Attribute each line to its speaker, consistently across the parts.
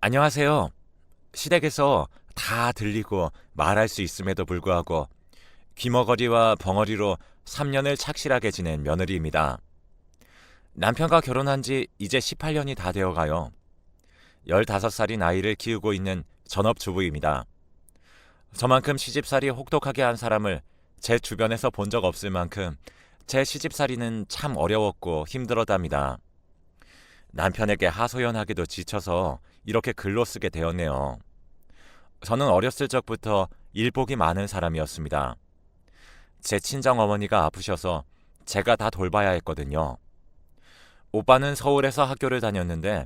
Speaker 1: 안녕하세요. 시댁에서 다 들리고 말할 수 있음에도 불구하고 귀머거리와 벙어리로 3년을 착실하게 지낸 며느리입니다. 남편과 결혼한 지 이제 18년이 다 되어가요. 15살인 아이를 키우고 있는 전업주부입니다. 저만큼 시집살이 혹독하게 한 사람을 제 주변에서 본 적 없을 만큼 제 시집살이는 참 어려웠고 힘들었답니다. 남편에게 하소연하기도 지쳐서 이렇게 글로 쓰게 되었네요. 저는 어렸을 적부터 일복이 많은 사람이었습니다. 제 친정어머니가 아프셔서 제가 다 돌봐야 했거든요. 오빠는 서울에서 학교를 다녔는데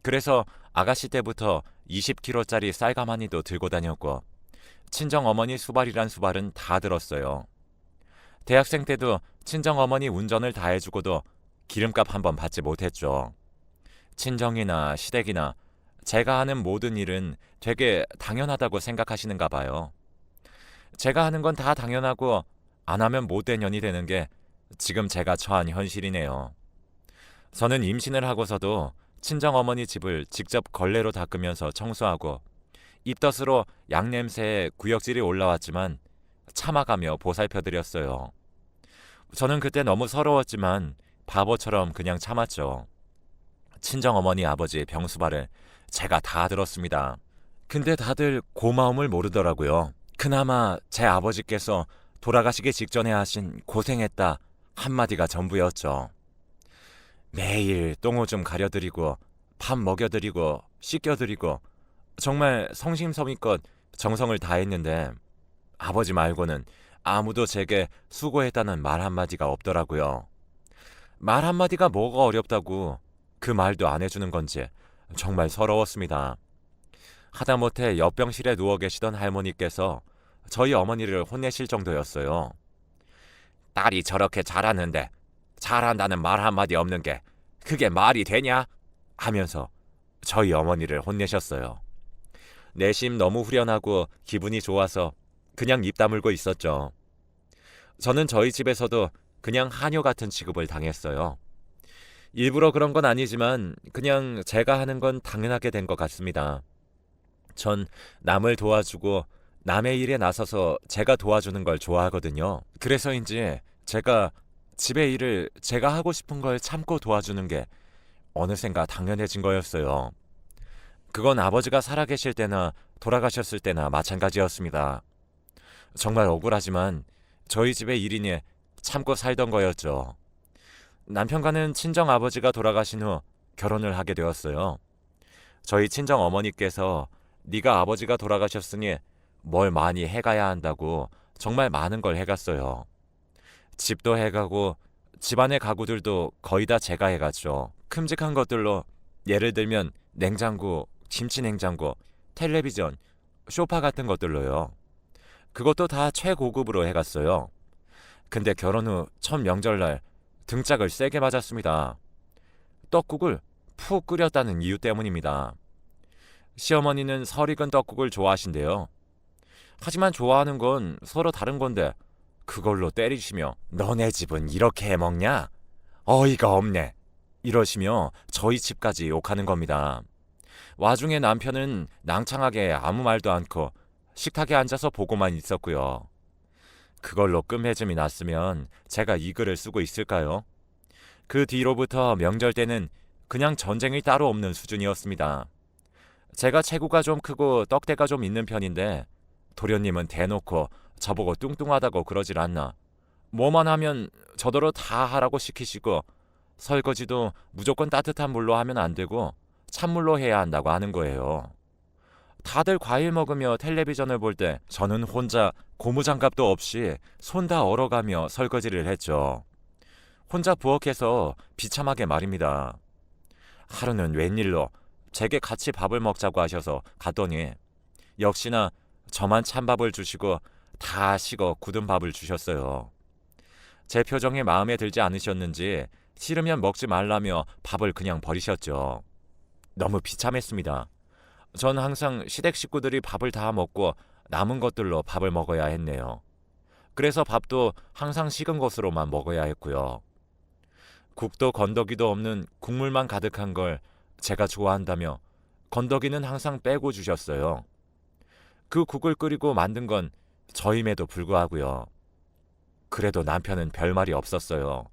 Speaker 1: 그래서 아가씨 때부터 20kg짜리 쌀가마니도 들고 다녔고 친정어머니 수발이란 수발은 다 들었어요. 대학생 때도 친정어머니 운전을 다 해주고도 기름값 한 번 받지 못했죠. 친정이나 시댁이나 제가 하는 모든 일은 되게 당연하다고 생각하시는가 봐요. 제가 하는 건 다 당연하고 안 하면 못된 년이 되는 게 지금 제가 처한 현실이네요. 저는 임신을 하고서도 친정어머니 집을 직접 걸레로 닦으면서 청소하고 입덧으로 양냄새에 구역질이 올라왔지만 참아가며 보살펴드렸어요. 저는 그때 너무 서러웠지만 바보처럼 그냥 참았죠. 친정어머니 아버지의 병수발을 제가 다 들었습니다. 근데 다들 고마움을 모르더라고요. 그나마 제 아버지께서 돌아가시기 직전에 하신 고생했다 한마디가 전부였죠. 매일 똥오줌 가려드리고 밥 먹여드리고 씻겨드리고 정말 성심성의껏 정성을 다했는데 아버지 말고는 아무도 제게 수고했다는 말 한마디가 없더라고요. 말 한마디가 뭐가 어렵다고 그 말도 안 해주는 건지 정말 서러웠습니다. 하다못해 옆병실에 누워 계시던 할머니께서 저희 어머니를 혼내실 정도였어요. 딸이 저렇게 잘하는데 잘한다는 말 한마디 없는 게 그게 말이 되냐? 하면서 저희 어머니를 혼내셨어요. 내심 너무 후련하고 기분이 좋아서 그냥 입 다물고 있었죠. 저는 저희 집에서도 그냥 하녀 같은 취급을 당했어요. 일부러 그런 건 아니지만 그냥 제가 하는 건 당연하게 된 것 같습니다. 전 남을 도와주고 남의 일에 나서서 제가 도와주는 걸 좋아하거든요. 그래서인지 제가 집의 일을 제가 하고 싶은 걸 참고 도와주는 게 어느샌가 당연해진 거였어요. 그건 아버지가 살아계실 때나 돌아가셨을 때나 마찬가지였습니다. 정말 억울하지만 저희 집의 일이니 참고 살던 거였죠. 남편과는 친정 아버지가 돌아가신 후 결혼을 하게 되었어요. 저희 친정 어머니께서 네가 아버지가 돌아가셨으니 뭘 많이 해가야 한다고 정말 많은 걸 해갔어요. 집도 해가고 집안의 가구들도 거의 다 제가 해갔죠. 큼직한 것들로 예를 들면 냉장고, 김치냉장고, 텔레비전, 소파 같은 것들로요. 그것도 다 최고급으로 해갔어요. 근데 결혼 후 첫 명절날 등짝을 세게 맞았습니다. 떡국을 푹 끓였다는 이유 때문입니다. 시어머니는 설익은 떡국을 좋아하신대요. 하지만 좋아하는 건 서로 다른 건데 그걸로 때리시며 너네 집은 이렇게 해먹냐? 어이가 없네. 이러시며 저희 집까지 욕하는 겁니다. 와중에 남편은 낭창하게 아무 말도 않고 식탁에 앉아서 보고만 있었고요. 그걸로 끝맺음이 났으면 제가 이 글을 쓰고 있을까요? 그 뒤로부터 명절 때는 그냥 전쟁이 따로 없는 수준이었습니다. 제가 체구가 좀 크고 떡대가 좀 있는 편인데 도련님은 대놓고 저보고 뚱뚱하다고 그러질 않나. 뭐만 하면 저더러 다 하라고 시키시고 설거지도 무조건 따뜻한 물로 하면 안 되고 찬물로 해야 한다고 하는 거예요. 다들 과일 먹으며 텔레비전을 볼 때 저는 혼자 고무장갑도 없이 손 다 얼어가며 설거지를 했죠. 혼자 부엌에서 비참하게 말입니다. 하루는 웬일로 제게 같이 밥을 먹자고 하셔서 갔더니 역시나 저만 찬밥을 주시고 다 식어 굳은 밥을 주셨어요. 제 표정이 마음에 들지 않으셨는지 싫으면 먹지 말라며 밥을 그냥 버리셨죠. 너무 비참했습니다. 전 항상 시댁 식구들이 밥을 다 먹고 남은 것들로 밥을 먹어야 했네요. 그래서 밥도 항상 식은 것으로만 먹어야 했고요. 국도 건더기도 없는 국물만 가득한 걸 제가 좋아한다며 건더기는 항상 빼고 주셨어요. 그 국을 끓이고 만든 건 저임에도 불구하고요. 그래도 남편은 별말이 없었어요.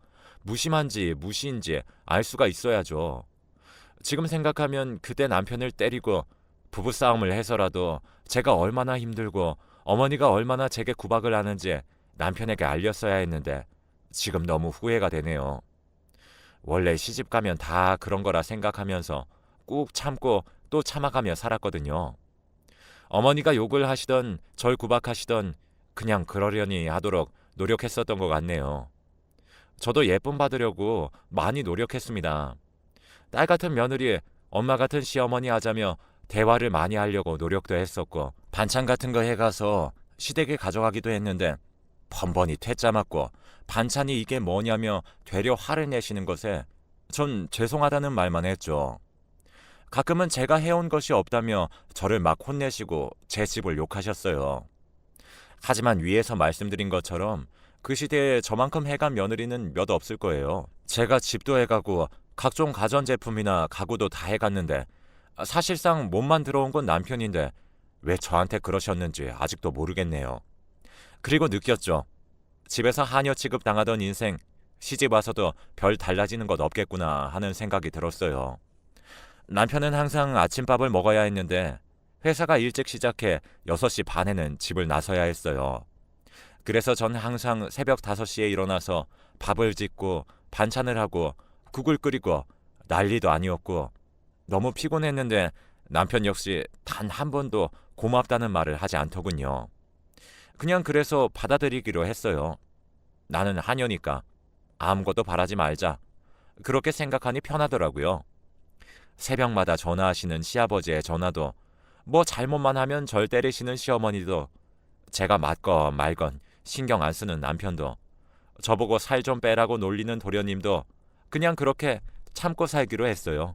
Speaker 1: 무심한지 무시인지 알 수가 있어야죠. 지금 생각하면 그때 남편을 때리고 부부싸움을 해서라도 제가 얼마나 힘들고 어머니가 얼마나 제게 구박을 하는지 남편에게 알렸어야 했는데 지금 너무 후회가 되네요. 원래 시집 가면 다 그런 거라 생각하면서 꾹 참고 또 참아가며 살았거든요. 어머니가 욕을 하시던 절 구박하시던 그냥 그러려니 하도록 노력했었던 것 같네요. 저도 예쁨 받으려고 많이 노력했습니다. 딸 같은 며느리, 엄마 같은 시어머니 하자며 대화를 많이 하려고 노력도 했었고 반찬 같은 거 해가서 시댁에 가져가기도 했는데 번번이 퇴짜 맞고 반찬이 이게 뭐냐며 되려 화를 내시는 것에 전 죄송하다는 말만 했죠. 가끔은 제가 해온 것이 없다며 저를 막 혼내시고 제 집을 욕하셨어요. 하지만 위에서 말씀드린 것처럼 그 시대에 저만큼 해간 며느리는 몇 없을 거예요. 제가 집도 해가고 각종 가전제품이나 가구도 다 해갔는데 사실상 몸만 들어온 건 남편인데 왜 저한테 그러셨는지 아직도 모르겠네요. 그리고 느꼈죠. 집에서 하녀 취급 당하던 인생 시집 와서도 별 달라지는 것 없겠구나 하는 생각이 들었어요. 남편은 항상 아침밥을 먹어야 했는데 회사가 일찍 시작해 6시 반에는 집을 나서야 했어요. 그래서 전 항상 새벽 5시에 일어나서 밥을 짓고 반찬을 하고 국을 끓이고 난리도 아니었고 너무 피곤했는데 남편 역시 단 한 번도 고맙다는 말을 하지 않더군요. 그냥 그래서 받아들이기로 했어요. 나는 하녀니까 아무것도 바라지 말자. 그렇게 생각하니 편하더라고요. 새벽마다 전화하시는 시아버지의 전화도 뭐 잘못만 하면 절 때리시는 시어머니도 제가 맞건 말건 신경 안 쓰는 남편도 저보고 살 좀 빼라고 놀리는 도련님도 그냥 그렇게 참고 살기로 했어요.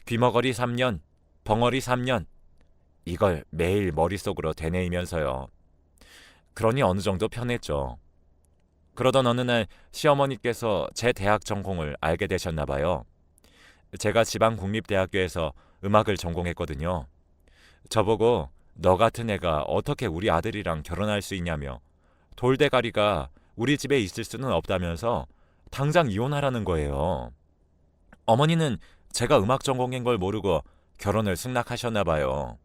Speaker 1: 귀머거리 3년, 벙어리 3년 이걸 매일 머릿속으로 되뇌이면서요. 그러니 어느 정도 편했죠. 그러던 어느 날 시어머니께서 제 대학 전공을 알게 되셨나 봐요. 제가 지방국립대학교에서 음악을 전공했거든요. 저보고 너 같은 애가 어떻게 우리 아들이랑 결혼할 수 있냐며 돌대가리가 우리 집에 있을 수는 없다면서 당장 이혼하라는 거예요. 어머니는 제가 음악 전공인 걸 모르고 결혼을 승낙하셨나 봐요.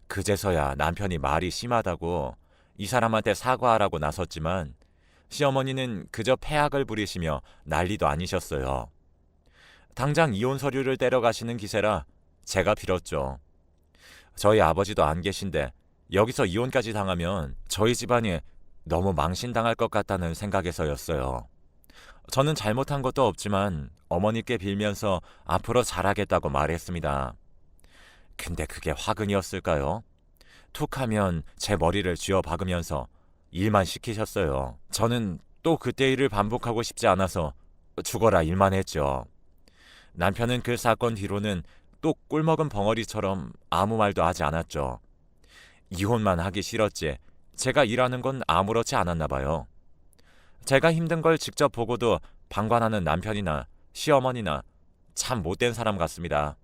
Speaker 1: 그제서야 남편이 말이 심하다고 이 사람한테 사과하라고 나섰지만 시어머니는 그저 패악을 부리시며 난리도 아니셨어요. 당장 이혼 서류를 떼러 가시는 기세라 제가 빌었죠. 저희 아버지도 안 계신데 여기서 이혼까지 당하면 저희 집안이 너무 망신당할 것 같다는 생각에서였어요. 저는 잘못한 것도 없지만 어머니께 빌면서 앞으로 잘하겠다고 말했습니다. 근데 그게 화근이었을까요? 툭 하면 제 머리를 쥐어 박으면서 일만 시키셨어요. 저는 또 그때 일을 반복하고 싶지 않아서 죽어라 일만 했죠. 남편은 그 사건 뒤로는 또 꿀먹은 벙어리처럼 아무 말도 하지 않았죠. 이혼만 하기 싫었지 제가 일하는 건 아무렇지 않았나 봐요. 제가 힘든 걸 직접 보고도 방관하는 남편이나 시어머니나 참 못된 사람 같습니다.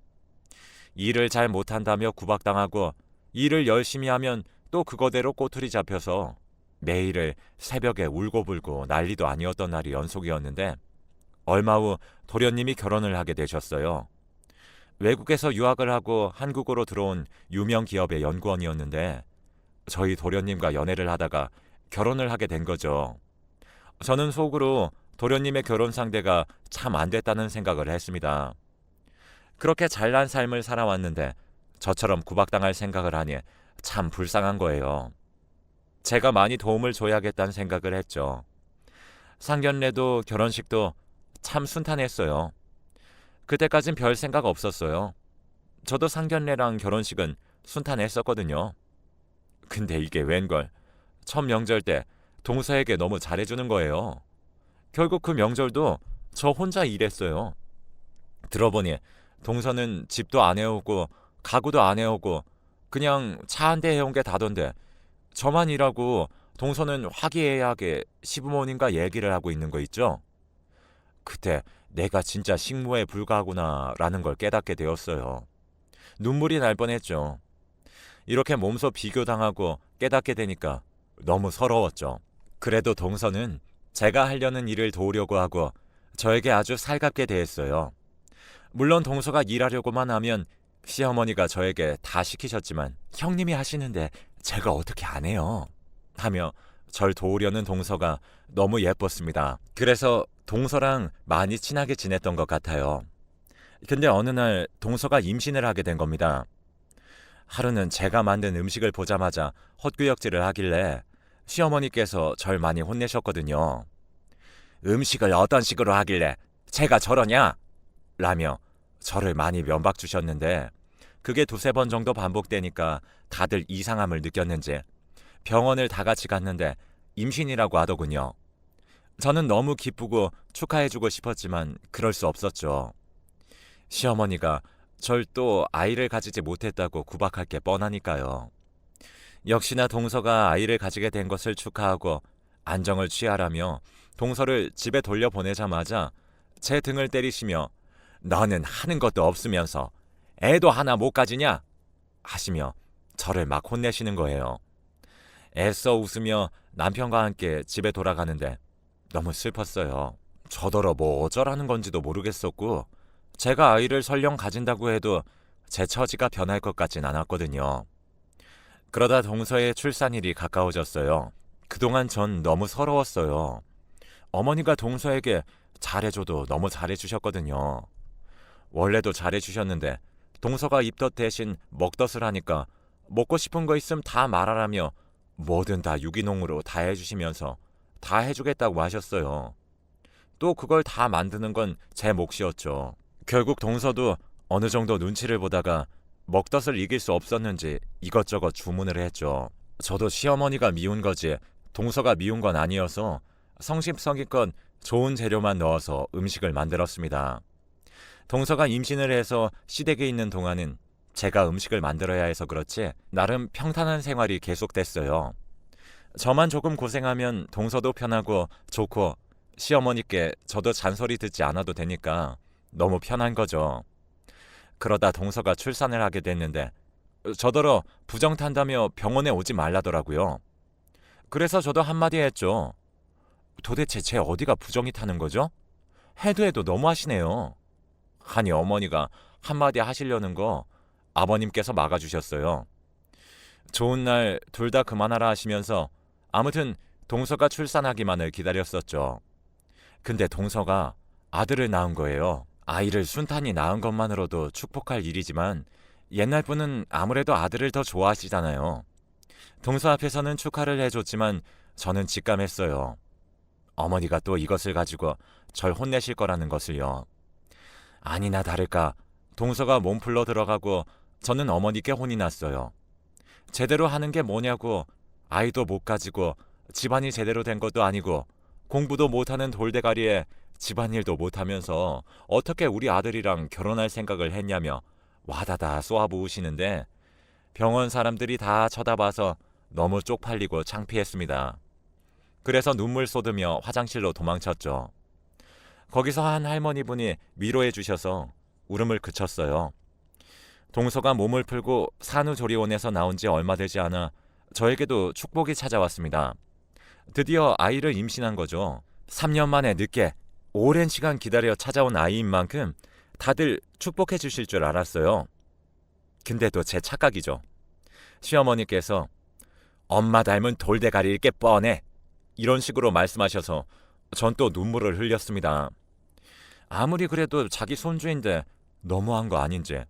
Speaker 1: 일을 잘 못한다며 구박당하고 일을 열심히 하면 또 그거대로 꼬투리 잡혀서 매일을 새벽에 울고불고 난리도 아니었던 날이 연속이었는데 얼마 후 도련님이 결혼을 하게 되셨어요. 외국에서 유학을 하고 한국으로 들어온 유명 기업의 연구원이었는데 저희 도련님과 연애를 하다가 결혼을 하게 된 거죠. 저는 속으로 도련님의 결혼 상대가 참 안 됐다는 생각을 했습니다. 그렇게 잘난 삶을 살아왔는데 저처럼 구박당할 생각을 하니 참 불쌍한 거예요. 제가 많이 도움을 줘야겠다는 생각을 했죠. 상견례도 결혼식도 참 순탄했어요. 그때까진 별 생각 없었어요. 저도 상견례랑 결혼식은 순탄했었거든요. 근데 이게 웬걸 첫 명절 때 동서에게 너무 잘해주는 거예요. 결국 그 명절도 저 혼자 일했어요. 들어보니 동서는 집도 안 해오고 가구도 안 해오고 그냥 차 한 대 해온 게 다던데 저만 일하고 동서는 화기애애하게 시부모님과 얘기를 하고 있는 거 있죠. 그때 내가 진짜 식모에 불과하구나 라는 걸 깨닫게 되었어요. 눈물이 날 뻔했죠. 이렇게 몸소 비교당하고 깨닫게 되니까 너무 서러웠죠. 그래도 동서는 제가 하려는 일을 도우려고 하고 저에게 아주 살갑게 대했어요. 물론 동서가 일하려고만 하면 시어머니가 저에게 다 시키셨지만 형님이 하시는데 제가 어떻게 안 해요? 하며 절 도우려는 동서가 너무 예뻤습니다. 그래서 동서랑 많이 친하게 지냈던 것 같아요. 근데 어느 날 동서가 임신을 하게 된 겁니다. 하루는 제가 만든 음식을 보자마자 헛구역질을 하길래 시어머니께서 절 많이 혼내셨거든요. 음식을 어떤 식으로 하길래 제가 저러냐? 라며 저를 많이 면박 주셨는데 그게 두세 번 정도 반복되니까 다들 이상함을 느꼈는지 병원을 다 같이 갔는데 임신이라고 하더군요. 저는 너무 기쁘고 축하해주고 싶었지만 그럴 수 없었죠. 시어머니가 절 또 아이를 가지지 못했다고 구박할 게 뻔하니까요. 역시나 동서가 아이를 가지게 된 것을 축하하고 안정을 취하라며 동서를 집에 돌려보내자마자 제 등을 때리시며 너는 하는 것도 없으면서 애도 하나 못 가지냐? 하시며 저를 막 혼내시는 거예요. 애써 웃으며 남편과 함께 집에 돌아가는데 너무 슬펐어요. 저더러 뭐 어쩌라는 건지도 모르겠었고 제가 아이를 설령 가진다고 해도 제 처지가 변할 것 같진 않았거든요. 그러다 동서의 출산일이 가까워졌어요. 그동안 전 너무 서러웠어요. 어머니가 동서에게 잘해줘도 너무 잘해주셨거든요. 원래도 잘해주셨는데 동서가 입덧 대신 먹덧을 하니까 먹고 싶은 거 있음 다 말하라며 뭐든 다 유기농으로 다 해주시면서 다 해주겠다고 하셨어요. 또 그걸 다 만드는 건 제 몫이었죠. 결국 동서도 어느 정도 눈치를 보다가 먹덧을 이길 수 없었는지 이것저것 주문을 했죠. 저도 시어머니가 미운 거지 동서가 미운 건 아니어서 성심성의껏 좋은 재료만 넣어서 음식을 만들었습니다. 동서가 임신을 해서 시댁에 있는 동안은 제가 음식을 만들어야 해서 그렇지 나름 평탄한 생활이 계속됐어요. 저만 조금 고생하면 동서도 편하고 좋고 시어머니께 저도 잔소리 듣지 않아도 되니까 너무 편한 거죠. 그러다 동서가 출산을 하게 됐는데 저더러 부정 탄다며 병원에 오지 말라더라고요. 그래서 저도 한마디 했죠. 도대체 제 어디가 부정이 타는 거죠? 해도 해도 너무하시네요. 하니 어머니가 한마디 하시려는 거 아버님께서 막아주셨어요. 좋은 날 둘 다 그만하라 하시면서 아무튼 동서가 출산하기만을 기다렸었죠. 근데 동서가 아들을 낳은 거예요. 아이를 순탄히 낳은 것만으로도 축복할 일이지만 옛날 분은 아무래도 아들을 더 좋아하시잖아요. 동서 앞에서는 축하를 해줬지만 저는 직감했어요. 어머니가 또 이것을 가지고 절 혼내실 거라는 것을요. 아니나 다를까 동서가 몸풀러 들어가고 저는 어머니께 혼이 났어요. 제대로 하는 게 뭐냐고 아이도 못 가지고 집안이 제대로 된 것도 아니고 공부도 못하는 돌대가리에 집안일도 못하면서 어떻게 우리 아들이랑 결혼할 생각을 했냐며 와다다 쏘아부으시는데 병원 사람들이 다 쳐다봐서 너무 쪽팔리고 창피했습니다. 그래서 눈물 쏟으며 화장실로 도망쳤죠. 거기서 한 할머니분이 위로해 주셔서 울음을 그쳤어요. 동서가 몸을 풀고 산후조리원에서 나온 지 얼마 되지 않아 저에게도 축복이 찾아왔습니다. 드디어 아이를 임신한 거죠. 3년 만에 늦게 오랜 시간 기다려 찾아온 아이인 만큼 다들 축복해 주실 줄 알았어요. 근데 또 제 착각이죠. 시어머니께서 엄마 닮은 돌대가리일 게 뻔해 이런 식으로 말씀하셔서 전 또 눈물을 흘렸습니다. 아무리 그래도 자기 손주인데 너무한 거 아닌지.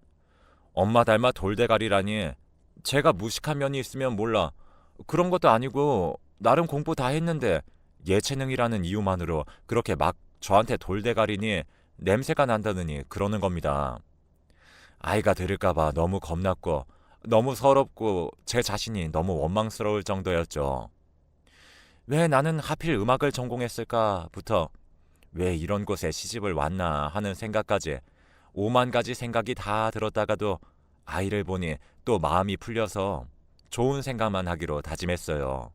Speaker 1: 엄마 닮아 돌대가리라니 제가 무식한 면이 있으면 몰라. 그런 것도 아니고 나름 공부 다 했는데 예체능이라는 이유만으로 그렇게 막 저한테 돌대가리니 냄새가 난다느니 그러는 겁니다. 아이가 들을까봐 너무 겁났고 너무 서럽고 제 자신이 너무 원망스러울 정도였죠. 왜 나는 하필 음악을 전공했을까부터 왜 이런 곳에 시집을 왔나 하는 생각까지 5만 가지 생각이 다 들었다가도 아이를 보니 또 마음이 풀려서 좋은 생각만 하기로 다짐했어요.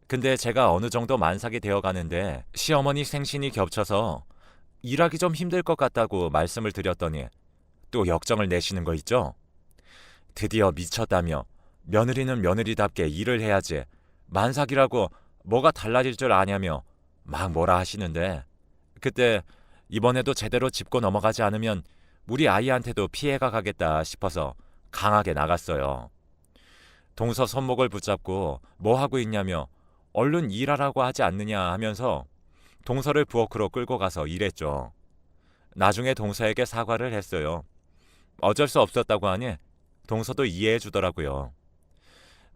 Speaker 1: 근데 제가 어느 정도 만삭이 되어 가는데 시어머니 생신이 겹쳐서 일하기 좀 힘들 것 같다고 말씀을 드렸더니 또 역정을 내시는 거 있죠? 드디어 미쳤다며 며느리는 며느리답게 일을 해야지 만삭이라고 뭐가 달라질 줄 아냐며 막 뭐라 하시는데, 그때 이번에도 제대로 짚고 넘어가지 않으면 우리 아이한테도 피해가 가겠다 싶어서 강하게 나갔어요. 동서 손목을 붙잡고 뭐 하고 있냐며 얼른 일하라고 하지 않느냐 하면서 동서를 부엌으로 끌고 가서 일했죠. 나중에 동서에게 사과를 했어요. 어쩔 수 없었다고 하니 동서도 이해해 주더라고요.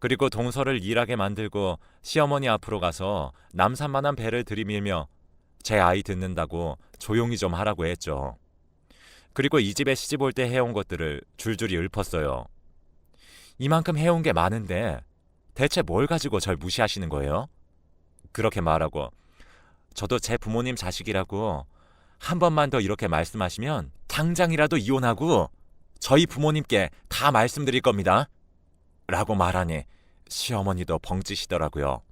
Speaker 1: 그리고 동서를 일하게 만들고 시어머니 앞으로 가서 남산만한 배를 들이밀며 제 아이 듣는다고 조용히 좀 하라고 했죠. 그리고 이 집에 시집 올 때 해온 것들을 줄줄이 읊었어요. 이만큼 해온 게 많은데 대체 뭘 가지고 절 무시하시는 거예요? 그렇게 말하고 저도 제 부모님 자식이라고 한 번만 더 이렇게 말씀하시면 당장이라도 이혼하고 저희 부모님께 다 말씀드릴 겁니다. 라고 말하니 시어머니도 벙찌시더라고요.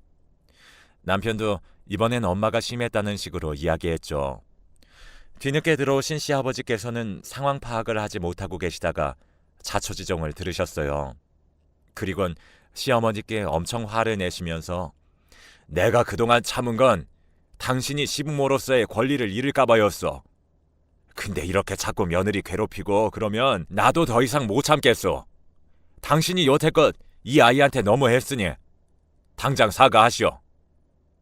Speaker 1: 남편도 이번엔 엄마가 심했다는 식으로 이야기했죠. 뒤늦게 들어오신 시아버지께서는 상황 파악을 하지 못하고 계시다가 자초지종을 들으셨어요. 그리곤 시어머니께 엄청 화를 내시면서 내가 그동안 참은 건 당신이 시부모로서의 권리를 잃을까 봐였어. 근데 이렇게 자꾸 며느리 괴롭히고 그러면 나도 더 이상 못 참겠어. 당신이 여태껏 이 아이한테 너무 했으니 당장 사과하시오.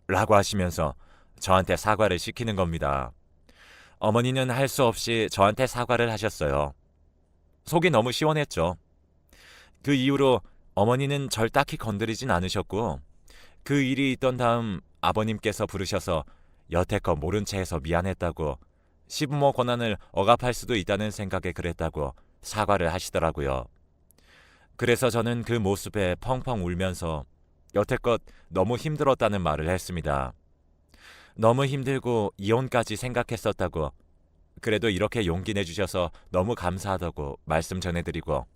Speaker 1: 라고 하시면서 저한테 사과를 시키는 겁니다. 어머니는 할 수 없이 저한테 사과를 하셨어요. 속이 너무 시원했죠. 그 이후로 어머니는 절 딱히 건드리진 않으셨고, 그 일이 있던 다음 아버님께서 부르셔서 여태껏 모른 채 해서 미안했다고, 시부모 권한을 억압할 수도 있다는 생각에 그랬다고 사과를 하시더라고요. 그래서 저는 그 모습에 펑펑 울면서 여태껏 너무 힘들었다는 말을 했습니다. 너무 힘들고 이혼까지 생각했었다고, 그래도 이렇게 용기 내주셔서 너무 감사하다고 말씀 전해드리고,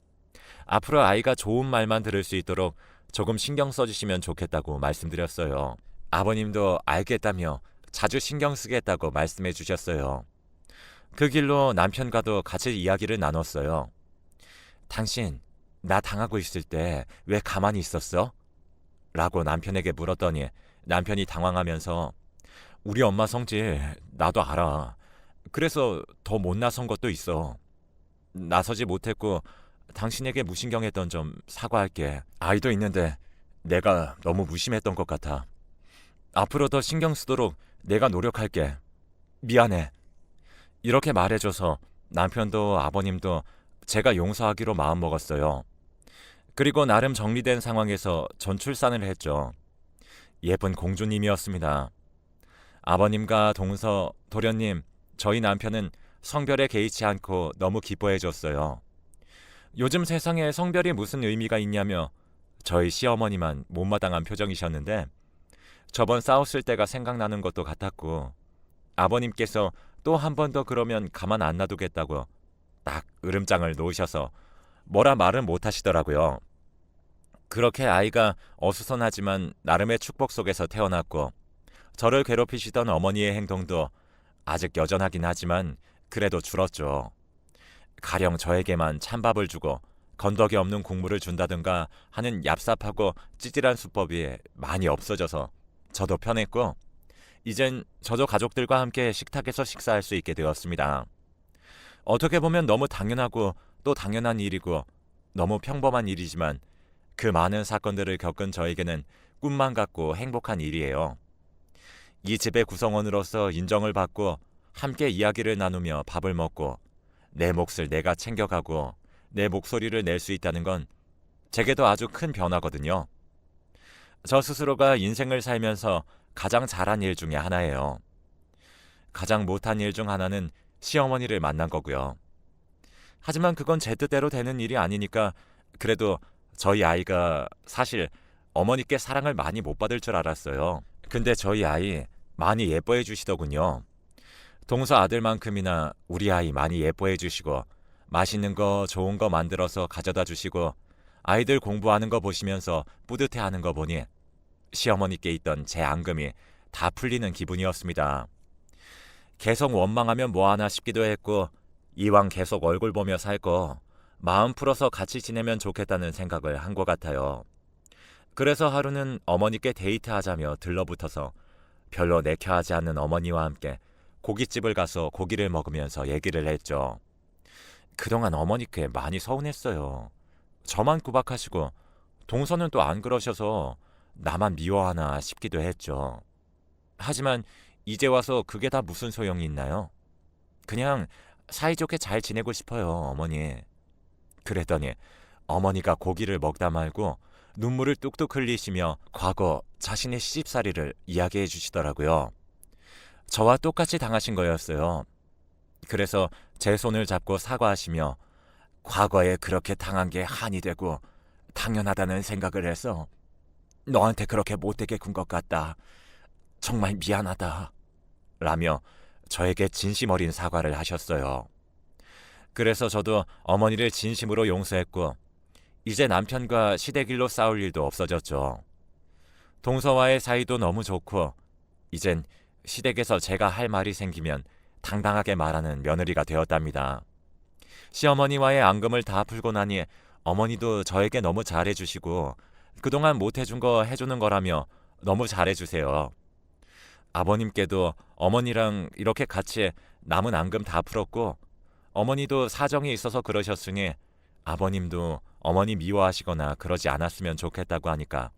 Speaker 1: 앞으로 아이가 좋은 말만 들을 수 있도록 조금 신경 써주시면 좋겠다고 말씀드렸어요. 아버님도 알겠다며 자주 신경 쓰겠다고 말씀해 주셨어요. 그 길로 남편과도 같이 이야기를 나눴어요. 당신, 나 당하고 있을 때 왜 가만히 있었어? 라고 남편에게 물었더니 남편이 당황하면서 우리 엄마 성질 나도 알아. 그래서 더 못 나선 것도 있어. 나서지 못했고 당신에게 무신경했던 점 사과할게. 아이도 있는데 내가 너무 무심했던 것 같아. 앞으로 더 신경 쓰도록 내가 노력할게. 미안해. 이렇게 말해줘서 남편도 아버님도 제가 용서하기로 마음먹었어요. 그리고 나름 정리된 상황에서 전출산을 했죠. 예쁜 공주님이었습니다. 아버님과 동서, 도련님, 저희 남편은 성별에 개의치 않고 너무 기뻐해줬어요. 요즘 세상에 성별이 무슨 의미가 있냐며 저희 시어머니만 못마땅한 표정이셨는데 저번 싸웠을 때가 생각나는 것도 같았고, 아버님께서 또 한 번 더 그러면 가만 안 놔두겠다고 딱 으름장을 놓으셔서 뭐라 말은 못하시더라고요. 그렇게 아이가 어수선하지만 나름의 축복 속에서 태어났고, 저를 괴롭히시던 어머니의 행동도 아직 여전하긴 하지만 그래도 줄었죠. 가령 저에게만 찬밥을 주고 건더기 없는 국물을 준다든가 하는 얍삽하고 찌질한 수법이 많이 없어져서 저도 편했고, 이젠 저도 가족들과 함께 식탁에서 식사할 수 있게 되었습니다. 어떻게 보면 너무 당연하고 또 당연한 일이고 너무 평범한 일이지만 그 많은 사건들을 겪은 저에게는 꿈만 같고 행복한 일이에요. 이 집의 구성원으로서 인정을 받고 함께 이야기를 나누며 밥을 먹고 내 몫을 내가 챙겨가고 내 목소리를 낼 수 있다는 건 제게도 아주 큰 변화거든요. 저 스스로가 인생을 살면서 가장 잘한 일 중에 하나예요. 가장 못한 일 중 하나는 시어머니를 만난 거고요. 하지만 그건 제 뜻대로 되는 일이 아니니까 그래도 저희 아이가 사실 어머니께 사랑을 많이 못 받을 줄 알았어요. 근데 저희 아이 많이 예뻐해 주시더군요. 동서 아들만큼이나 우리 아이 많이 예뻐해 주시고 맛있는 거 좋은 거 만들어서 가져다 주시고 아이들 공부하는 거 보시면서 뿌듯해하는 거 보니 시어머니께 있던 제 앙금이 다 풀리는 기분이었습니다. 계속 원망하면 뭐하나 싶기도 했고 이왕 계속 얼굴 보며 살 거 마음 풀어서 같이 지내면 좋겠다는 생각을 한 것 같아요. 그래서 하루는 어머니께 데이트하자며 들러붙어서 별로 내켜하지 않는 어머니와 함께 고깃집을 가서 고기를 먹으면서 얘기를 했죠. 그동안 어머니께 많이 서운했어요. 저만 구박하시고 동서는 또 안 그러셔서 나만 미워하나 싶기도 했죠. 하지만 이제 와서 그게 다 무슨 소용이 있나요? 그냥 사이좋게 잘 지내고 싶어요, 어머니. 그랬더니 어머니가 고기를 먹다 말고 눈물을 뚝뚝 흘리시며 과거 자신의 시집살이를 이야기해 주시더라고요. 저와 똑같이 당하신 거였어요. 그래서 제 손을 잡고 사과하시며 과거에 그렇게 당한 게 한이 되고 당연하다는 생각을 해서 너한테 그렇게 못되게 군 것 같다. 정말 미안하다. 라며 저에게 진심 어린 사과를 하셨어요. 그래서 저도 어머니를 진심으로 용서했고 이제 남편과 시댁일로 싸울 일도 없어졌죠. 동서와의 사이도 너무 좋고 이젠 시댁에서 제가 할 말이 생기면 당당하게 말하는 며느리가 되었답니다. 시어머니와의 앙금을 다 풀고 나니 어머니도 저에게 너무 잘해주시고 그동안 못해준 거 해주는 거라며 너무 잘해주세요. 아버님께도 어머니랑 이렇게 같이 남은 앙금 다 풀었고 어머니도 사정이 있어서 그러셨으니 아버님도 어머니 미워하시거나 그러지 않았으면 좋겠다고 하니까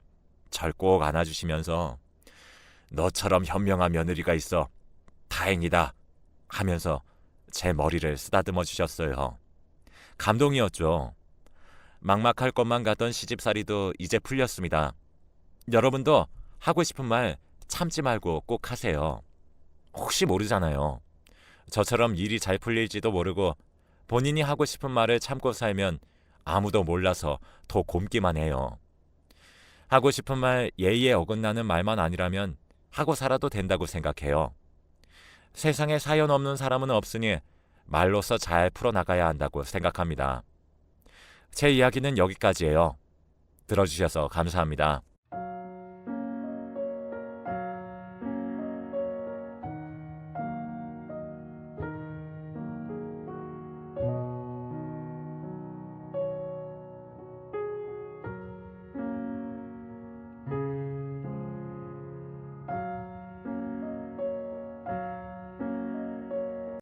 Speaker 1: 절 꼭 안아주시면서 너처럼 현명한 며느리가 있어 다행이다 하면서 제 머리를 쓰다듬어 주셨어요. 감동이었죠. 막막할 것만 같던 시집살이도 이제 풀렸습니다. 여러분도 하고 싶은 말 참지 말고 꼭 하세요. 혹시 모르잖아요. 저처럼 일이 잘 풀릴지도 모르고 본인이 하고 싶은 말을 참고 살면 아무도 몰라서 더 곪기만 해요. 하고 싶은 말 예의에 어긋나는 말만 아니라면 하고 살아도 된다고 생각해요. 세상에 사연 없는 사람은 없으니 말로써 잘 풀어나가야 한다고 생각합니다. 제 이야기는 여기까지예요. 들어주셔서 감사합니다.